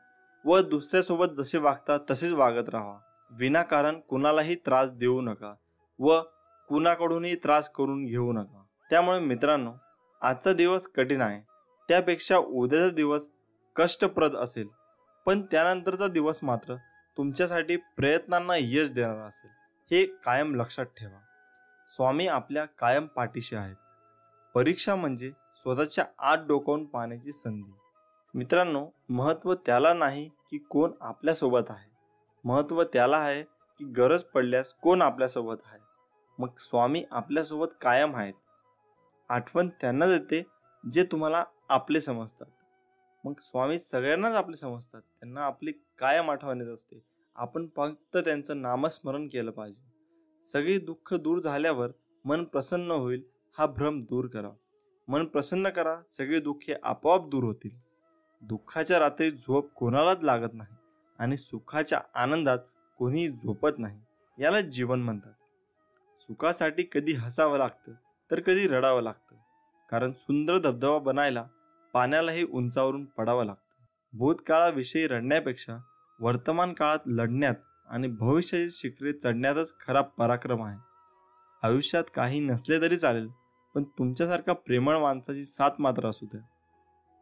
व दुसऱ्यासोबत जसे वागता तसेच वागत राहा. विनाकारण कुणालाही त्रास देऊ नका व कुणाकडूनही त्रास करून घेऊ नका. त्यामुळे मित्रांनो, आजचा दिवस कठीण आहे, त्यापेक्षा उद्याचा दिवस कष्टप्रद असेल, पण त्यानंतरचा दिवस मात्र तुमच्यासाठी प्रयत्नांना यश देणारा असेल, हे कायम लक्षात ठेवा. स्वामी आपल्या कायम पाठीशी आहेत. परीक्षा म्हणजे स्वतःच्या आत डोकावून पाहण्याची संधी. मित्रांनो, महत्त्व त्याला नाही की कोण आपल्यासोबत आहे, महत्त्व त्याला आहे की गरज पडल्यास कोण आपल्यासोबत आहे. मग स्वामी आपल्यासोबत कायम आहेत. आठवण त्यांनाच येते जे तुम्हाला आपले समजतात. मग स्वामी सगळ्यांनाच आपले समजतात, त्यांना आपली कायम आठवण येत असते. आपण फक्त त्यांचं नामस्मरण केलं पाहिजे. सगळी दुःख दूर झाल्यावर मन प्रसन्न होईल हा भ्रम दूर करा. मन प्रसन्न करा, सगळी दुःखे आपोआप दूर होतील. दुःखाच्या रात्री झोप कोणालाच लागत नाही आणि सुखाच्या आनंदात कोणीही झोपत नाही. याला जीवन म्हणतात. सुखासाठी कधी हसावं लागतं तर कधी रडावं लागतं, कारण सुंदर धबधबा बनायला पाण्यालाही उंचावरून पडावं लागतं. भूतकाळाविषयी रडण्यापेक्षा वर्तमान काळात लढण्यात आणि भविष्याची शिखरे चढण्यातच खरा पराक्रम आहे. आयुष्यात काही नसले तरी चालेल, पण तुमच्यासारखा प्रेमळ माणसाची साथ मात्र असू द्या.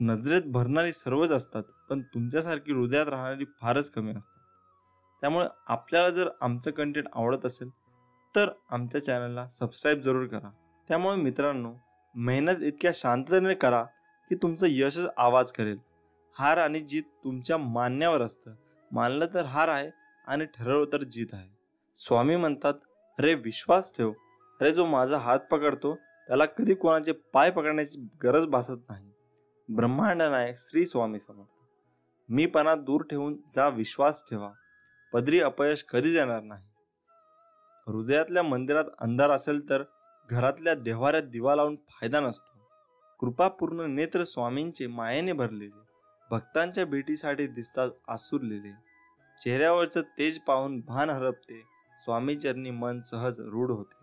नजरेत भरणारी सर्वच असतात, पण तुमच्यासारखी हृदयात राहणारी फारच कमी असतात. त्यामुळे आपल्याला जर आमचं कंटेंट आवडत असेल तर आमच्या चॅनलला सबस्क्राईब जरूर करा. त्यामुळे मित्रांनो, मेहनत इतक्या शांततेने करा की तुमचं यशच आवाज करेल. हार आणि जीत तुमच्या मानण्यावर असतं. मानलं तर हार आहे आणि ठरवलं तर जीत आहे. स्वामी म्हणतात, अरे विश्वास ठेव, अरे जो माझा हात पकडतो त्याला कधी कोणाचे पाय पकडण्याची गरज भासत नाही. ब्रह्मांड नायक श्री स्वामी समर्थ. मीपणा दूर ठेवून जा विश्वास ठेवा, पदरी अपयश कधीच येणार नाही. हृदयातल्या मंदिरात अंधार असेल तर घरातल्या देव्हाऱ्यात दिवा लावून फायदा नसतो. कृपापूर्ण नेत्र स्वामींचे मायेने भरलेले, भक्तांच्या भेटीसाठी दिसतात आसुरलेले. चेहऱ्यावरचं तेज पाहून भान हरपते, स्वामीचरणी मन सहज रूढ होते.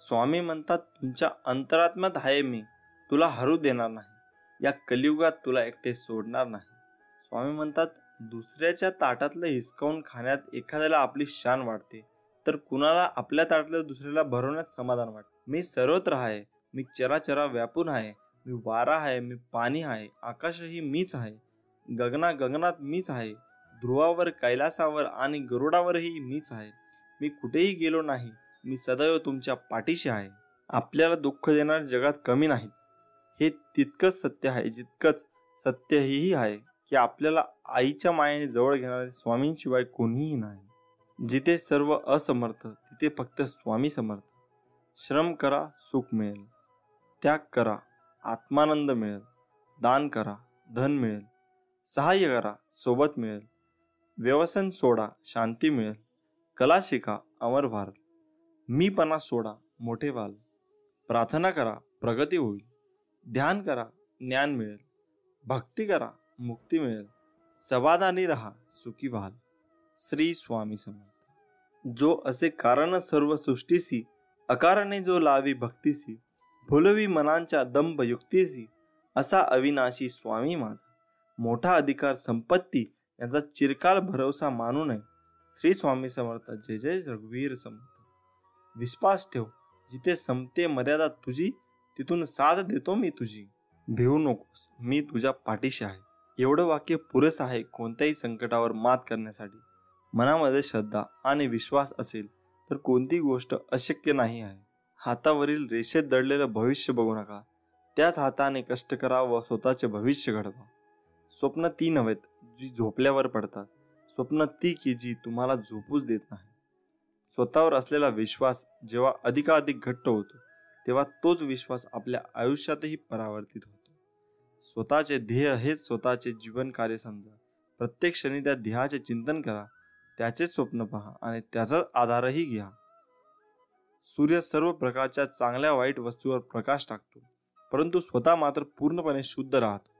स्वामी म्हणतात, तुमच्या अंतरात्म्यात आहे मी, तुला हरू देणार नाही, या कलियुगात तुला एकटे सोडणार नाही. स्वामी म्हणतात, दुसऱ्याच्या ताटातलं हिसकावून खाण्यात एखाद्याला आपली शान वाटते, तर कुणाला आपल्या ताटातलं दुसऱ्याला भरवण्यात समाधान वाटते. मी सर्वत्र आहे, मी चराचरा व्यापून आहे, मी वारा आहे, मी पाणी आहे, आकाशही मीच आहे, गगनात मीच आहे, ध्रुवावर, कैलासावर आणि गरुडावरही मीच आहे. मी कुठेही गेलो नाही, मी सदैव तुमच्या पाठीशी आहे. आपल्याला दुःख देणारे जगात कमी नाहीत, हे तितकंच सत्य आहे जितकंच सत्य हेही आहे की आपल्याला आईच्या मायेने जवळ घेणारे स्वामींशिवाय कोणीही नाही. जिथे सर्व असमर्थ तिथे फक्त स्वामी समर्थ. श्रम करा, सुख मिळेल. त्याग करा, आत्मानंद मिळेल. दान करा, धन मिळेल. सहाय्य करा, सोबत मिळेल. व्यसन सोडा, शांती मिळेल. कला शिका, अमर व्हाल. मीपणा सोडा, मोठे व्हाल. प्रार्थना करा, प्रगती होईल. ध्यान करा, ज्ञान मिळेल. भक्ती करा, मुक्ती मिळेल. समाधानी राहा, सुखी व्हाल. श्री स्वामी समर्थ. जो असे कारण सर्व सृष्टीसी, अकारणे जो लावी भक्तीसी, भुलवी मनांच्या दंभ युक्तीसी, असा अविनाशी स्वामी माझा. मोठा अधिकार संपत्ती यांचा चिरकाल भरवसा मानू नये. श्री स्वामी समर्थ. जय जय रघुवीर समर्थ. विश्वास ठेव, जिथे संपते मर्यादा तुझी, तिथून साथ देतो मी तुझी. भिवू नकोस, मी तुझ्या पाठीशी आहे. एवढं वाक्य पुरेसं आहे कोणत्याही संकटावर मात करण्यासाठी. मनामध्ये श्रद्धा आणि विश्वास असेल तर कोणती गोष्ट अशक्य नाही आहे. हातावरील रेषेत दडलेलं भविष्य बघू नका, त्याच हाताने कष्ट करा व स्वतःचे भविष्य घडवा. स्वप्न ती नव्हेत जी झोपल्यावर पडतात, स्वप्न ती की जी तुम्हाला झोपूच देत नाही. स्वतःवर असलेला विश्वास जेव्हा अधिकाधिक घट्ट होतो तेव्हा तोच विश्वास आपल्या आयुष्यातही परावर्तित होतो. स्वतःचे ध्येय हेच स्वतःचे जीवन कार्य समजा. प्रत्येक क्षणी त्या ध्येयाचे चिंतन करा, त्याचे स्वप्न पहा आणि त्याचा आधारही घ्या. सूर्य सर्व प्रकारच्या चांगल्या वाईट वस्तूवर प्रकाश टाकतो, परंतु स्वतः मात्र पूर्णपणे शुद्ध राहतो.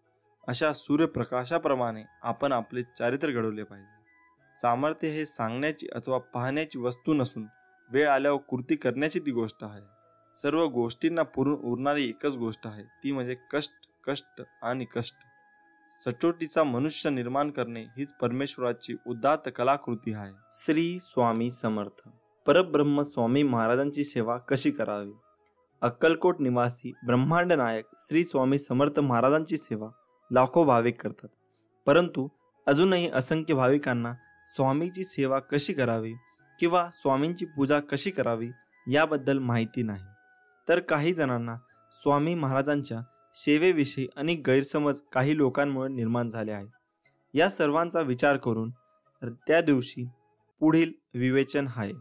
अशा सूर्यप्रकाशाप्रमाणे आपण आपले चारित्र्य घडवले पाहिजे. सामर्थ्य हे सांगण्याची अथवा पाहण्याची वस्तू नसून वेळ आल्यावर कृती करण्याची ती गोष्ट आहे. सर्व गोष्टींना पुरून उरणारी एकच गोष्ट आहे, ती म्हणजे कष्ट कष्ट आणि कष्ट. सचोटीचा मनुष्य निर्माण करणे हीच परमेश्वराची उदात्त कलाकृती आहे. श्री स्वामी समर्थ. परब्रह्म स्वामी महाराजांची सेवा कशी करावी? अक्कलकोट निवासी ब्रह्मांड नायक श्री स्वामी समर्थ महाराजांची सेवा लाखो भाविक करतात, परंतु अजूनही असंख्य भाविकांना स्वामीची सेवा कशी करावी किंवा स्वामींची पूजा कशी करावी याबद्दल माहिती नाही. तर काही जणांना स्वामी महाराजांच्या सेवेविषयी अनेक गैरसमज काही लोकांमुळे निर्माण झाले आहे. या सर्वांचा विचार करून त्या दिवशी पुढील विवेचन आहे.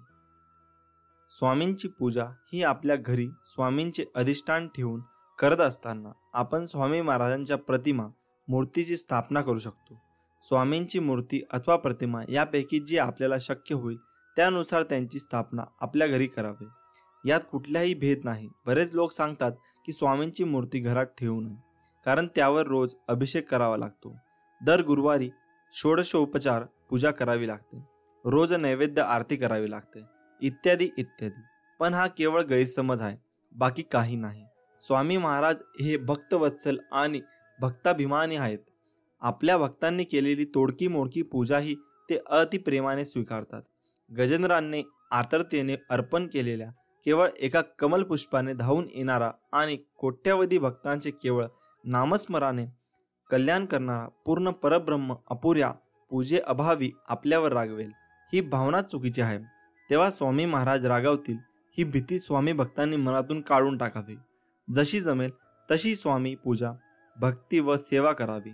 स्वामींची पूजा ही आपल्या घरी स्वामींचे अधिष्ठान ठेवून करत असताना आपण स्वामी महाराजांच्या प्रतिमा मूर्तीची स्थापना करू शकतो. स्वामींची मूर्ती अथवा प्रतिमा यापैकी जी आपल्याला शक्य होईल त्यानुसार त्यांची स्थापना आपल्या घरी करावी. यात कुठलाही भेद नाही. बरेच लोक सांगतात की स्वामींची मूर्ती घरात ठेवू नये, कारण त्यावर रोज अभिषेक करावा लागतो, दर गुरुवारी षोडशोपचार पूजा करावी लागते, रोज नैवेद्य आरती करावी लागते, इत्यादी इत्यादी. पण हा केवळ गैरसमज आहे, बाकी काही नाही. स्वामी महाराज हे भक्तवत्सल आणि भक्ताभिमानी आहेत. आपल्या भक्तांनी केलेली तोडकी मोडकी पूजाही ते अतिप्रेमाने स्वीकारतात. गजेंद्रांनी आर्ततेने अर्पण केलेल्या केवळ एका कमलपुष्पाने धावून येणारा आणि कोट्यावधी भक्तांचे केवळ नामस्मराने कल्याण करणारा पूर्ण परब्रह्म अपुऱ्या पूजेअभावी आपल्यावर रागवेल, ही भावना चुकीची आहे. तेव्हा स्वामी महाराज रागावतील ही भीती स्वामी भक्तांनी मनातून काढून टाकावी. जशी जमेल तशी स्वामी पूजा, भक्ती व सेवा करावी.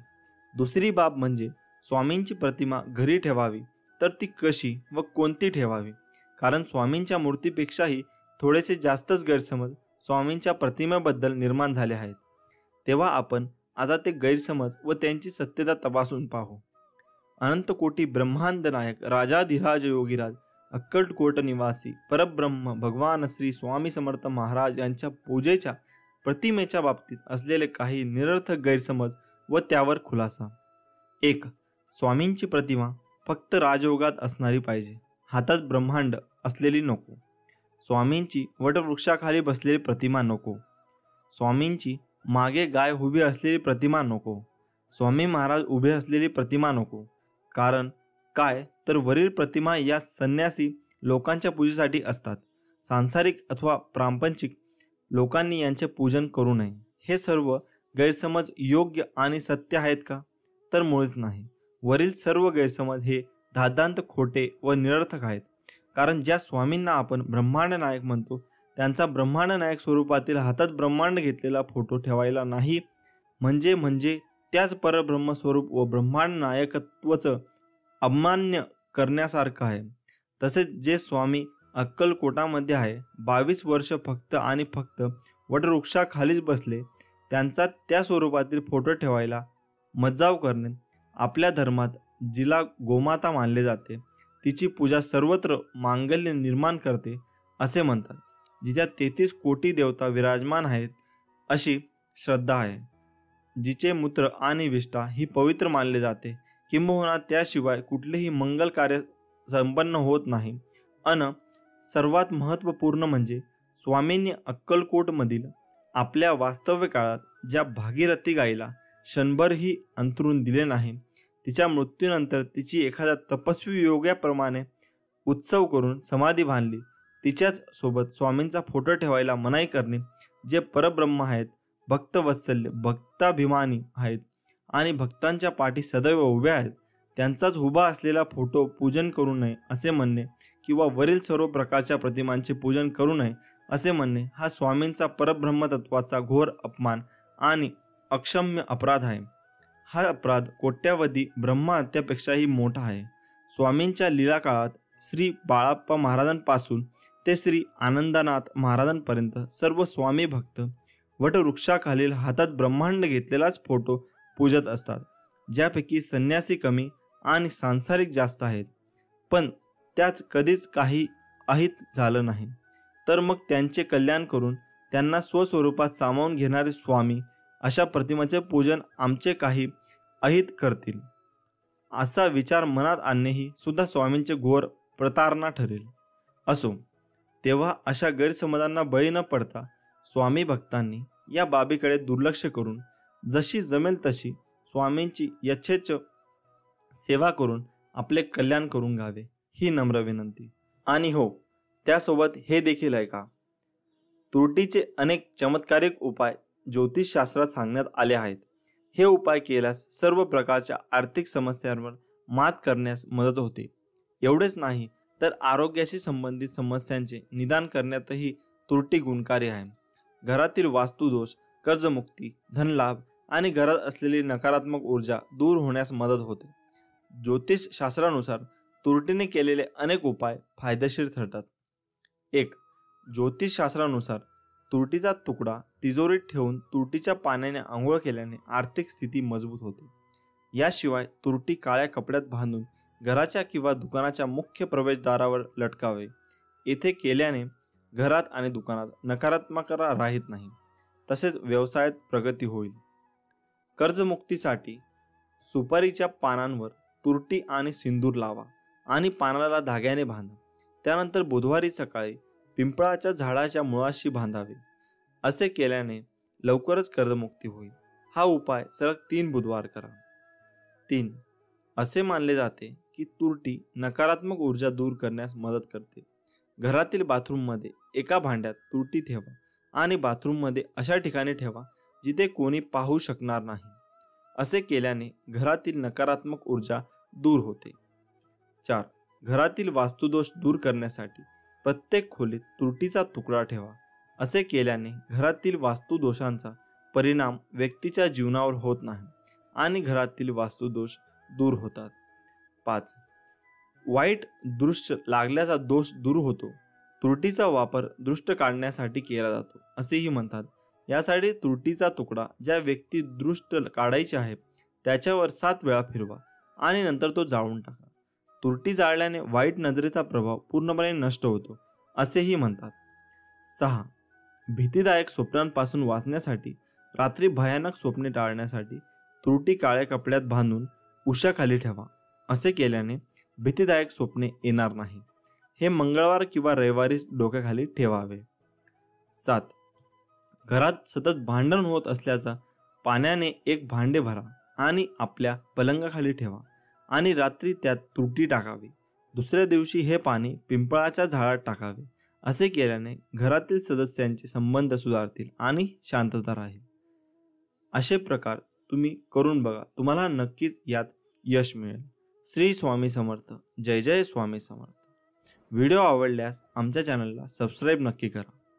दुसरी बाब म्हणजे स्वामींची प्रतिमा घरी ठेवावी, तर ती कशी व कोणती ठेवावी? कारण स्वामींच्या मूर्तीपेक्षाही थोडेसे जास्तच गैरसमज स्वामींच्या प्रतिमेबद्दल निर्माण झाले आहेत. तेव्हा आपण आता ते गैरसमज व त्यांची सत्यता तपासून पाहू. अनंतकोटी ब्रह्मांड नायक राजाधिराज योगीराज अक्कलकोट निवासी परब्रह्म भगवान श्री स्वामी समर्थ महाराज यांच्या पूजेच्या प्रतिमेच्या बाबतीत असलेले काही निरर्थक गैरसमज व त्यावर खुलासा. 1. स्वामींची प्रतिमा फक्त राजयोगात असणारी पाहिजे, हातात ब्रह्मांड असलेली नको. स्वामींची वटवृक्षाखाली बसलेली प्रतिमा नको. स्वामींची मागे गाय उभी असलेली प्रतिमा नको. स्वामी महाराज उभे असलेली प्रतिमा नको. कारण काय तर वरील प्रतिमा या संन्यासी लोकांच्या पूजेसाठी असतात. सांसारिक अथवा प्रापंचिक लोकांनी यांचे पूजन करू नये. हे सर्व गैरसमज योग्य आणि सत्य आहेत का? तर मुळीच नाही. वरील सर्व गैरसमज हे धादांत खोटे व निरर्थक आहेत. कारण ज्या स्वामींना आपण ब्रह्मांड नायक म्हणतो त्यांचा ब्रह्मांड नायक स्वरूपातील हातात ब्रह्मांड घेतलेला फोटो ठेवायला नाही, म्हणजे त्याच परब्रह्म स्वरूप व ब्रह्मांड नायकत्वाचं अवमान्य करण्यासारखं आहे. तसेच जे स्वामी अक्कलकोटामध्ये आहे, 22 वर्ष फक्त आणि फक्त वटवृक्षाखालीच बसले, त्यांचा त्या स्वरूपातील फोटो ठेवायला मज्जाव करणे. आपल्या धर्मात जिला गोमाता मानले जाते तिची पूजा सर्वत्र मांगल्य निर्माण करते असे म्हणतात. जिच्या 33 कोटी देवता विराजमान आहेत अशी श्रद्धा आहे. जिचे मूत्र आणि विष्ठा ही पवित्र मानले जाते, किंबहुना त्याशिवाय कुठलेही मंगल कार्य संपन्न होत नाही. सर्वात महत्त्वपूर्ण म्हणजे स्वामींनी अक्कलकोटमधील आपल्या वास्तव्य काळात ज्या भागीरथी गाईला क्षणभरही अंथरून दिले नाही, तिच्या मृत्यूनंतर तिची एखाद्या तपस्वी योग्याप्रमाणे उत्सव करून समाधी बांधली, तिच्याच सोबत स्वामींचा फोटो ठेवायला मनाई करणे. जे परब्रह्म आहेत, भक्तवत्सल्य भक्ताभिमानी आहेत आणि भक्तांच्या पाठी सदैव उभे आहेत, त्यांचाच उभा असलेला फोटो पूजन करू नये असे म्हणणे किंवा वरील सर्व प्रकारच्या प्रतिमांचे पूजन करू नये असे म्हणणे हा स्वामींचा परब्रह्मतत्वाचा घोर अपमान आणि अक्षम्य अपराध आहे. हा अपराध कोट्यावधी ब्रह्महत्यापेक्षाही मोठा आहे. स्वामींच्या लीला काळात श्री बाळाप्पा महाराजांपासून ते श्री आनंदनाथ महाराजांपर्यंत सर्व स्वामी भक्त वटवृक्षाखालील हातात ब्रह्मांड घेतलेलाच फोटो पूजत असतात. ज्यापैकी संन्यासी कमी आणि सांसारिक जास्त आहेत, पण त्याच कधीच काही अहित झालं नाही. तर मग त्यांचे कल्याण करून त्यांना स्वस्वरूपात सामावून घेणारे स्वामी अशा प्रतिमेचे पूजन आमचे काही अहित करतील असा विचार मनात आणणेही सुद्धा स्वामींचे घोर प्रतारणा ठरेल. असो, तेव्हा अशा गैरसमजांना बळी न पडता स्वामी भक्तांनी या बाबीकडे दुर्लक्ष करून जशी जमेल तशी स्वामींची यथेच्छ सेवा करून आपले कल्याण करून घ्यावे ही नम्र विनंती. आणि हो, त्यासोबत हे देखील आहे का, त्रुटीचे अनेक चमत्कारिक उपाय ज्योतिषशास्त्रात सांगण्यात आले आहेत. हे उपाय केल्यास सर्व प्रकारच्या आर्थिक समस्यांवर मात करण्यास मदत होते. एवढेच नाही तर आरोग्याशी संबंधित समस्यांचे निदान करण्यातही त्रुटी गुणकारी आहे. घरातील वास्तुदोष, कर्जमुक्ती, धनलाभ आणि घरात असलेली नकारात्मक ऊर्जा दूर होण्यास मदत होते. ज्योतिषशास्त्रानुसार त्रुटीने केलेले अनेक उपाय फायदेशीर ठरतात. 1. ज्योतिषशास्त्रानुसार तुरटीचा तुकडा तिजोरीत ठेवून तुरटीच्या पाण्याने आंघोळ केल्याने आर्थिक स्थिती मजबूत होते. याशिवाय तुरटी काळ्या कपड्यात बांधून घराच्या किंवा दुकानाच्या मुख्य प्रवेशद्वारावर लटकावे. येथे केल्याने घरात आणि दुकानात नकारात्मकता राहत नाही, तसेच व्यवसायात प्रगती होईल. कर्जमुक्तीसाठी सुपारीच्या पानांवर तुरटी आणि सिंदूर लावा आणि पानाला धाग्याने बांधा. त्यानंतर बुधवारी सकाळी पिंपळाच्या झाडाच्या मुळाशी बांधावे. असे केल्याने लवकरच कर्जमुक्ती होईल. हा उपाय सलग 3 बुधवार करा. 3. असे मानले जाते की तुरटी नकारात्मक ऊर्जा दूर करण्यास मदत करते. घरातील बाथरूममध्ये एका भांड्यात तुरटी ठेवा आणि बाथरूममध्ये अशा ठिकाणी ठेवा जिथे कोणी पाहू शकणार नाही. असे केल्याने घरातील नकारात्मक ऊर्जा दूर होते. 4. घरातील वास्तुदोष दूर करण्यासाठी प्रत्येक खोलीत तुरटीचा तुकडा ठेवा. असे केल्याने घरातील वास्तुदोषांचा परिणाम व्यक्तीच्या जीवनावर होत नाही आणि घरातील वास्तुदोष दूर होतात. 5. वाईट दृष्ट लागल्याचा दोष दूर होतो. तुरटीचा वापर दृष्ट काढण्यासाठी केला जातो असेही म्हणतात. यासाठी तुरटीचा तुकडा ज्या व्यक्ती दृष्ट काढायचे आहे त्याच्यावर 7 वेळा फिरवा आणि नंतर तो जाळून टाका. तुरटी जाळल्याने वाईट नजरेचा प्रभाव पूर्णपणे नष्ट होतो असेही म्हणतात. 6. भीतीदायक स्वप्नांपासून वाचण्यासाठी रात्री भयानक स्वप्ने टाळण्यासाठी तुरटी काळ्या कपड्यात बांधून उशाखाली ठेवा. असे केल्याने भीतीदायक स्वप्ने येणार नाही. हे मंगळवार किंवा रविवारी डोक्याखाली ठेवावे. 7. घरात सतत भांडण होत असल्याचा पाण्याने एक भांडे भरा आणि आपल्या पलंगाखाली ठेवा आणि रात्री त्यात तुरटी टाकावी. दुसऱ्या दिवशी हे पाणी पिंपळाच्या झाडात टाकावे. असे केल्याने घरातील सदस्यांचे संबंध सुधारतील आणि शांतता राहील. असे प्रकार तुम्ही करून बघा, तुम्हाला नक्कीच यात यश मिळेल. श्री स्वामी समर्थ. जय जय स्वामी समर्थ. व्हिडिओ आवडल्यास आमच्या चॅनलला सबस्क्राईब नक्की करा.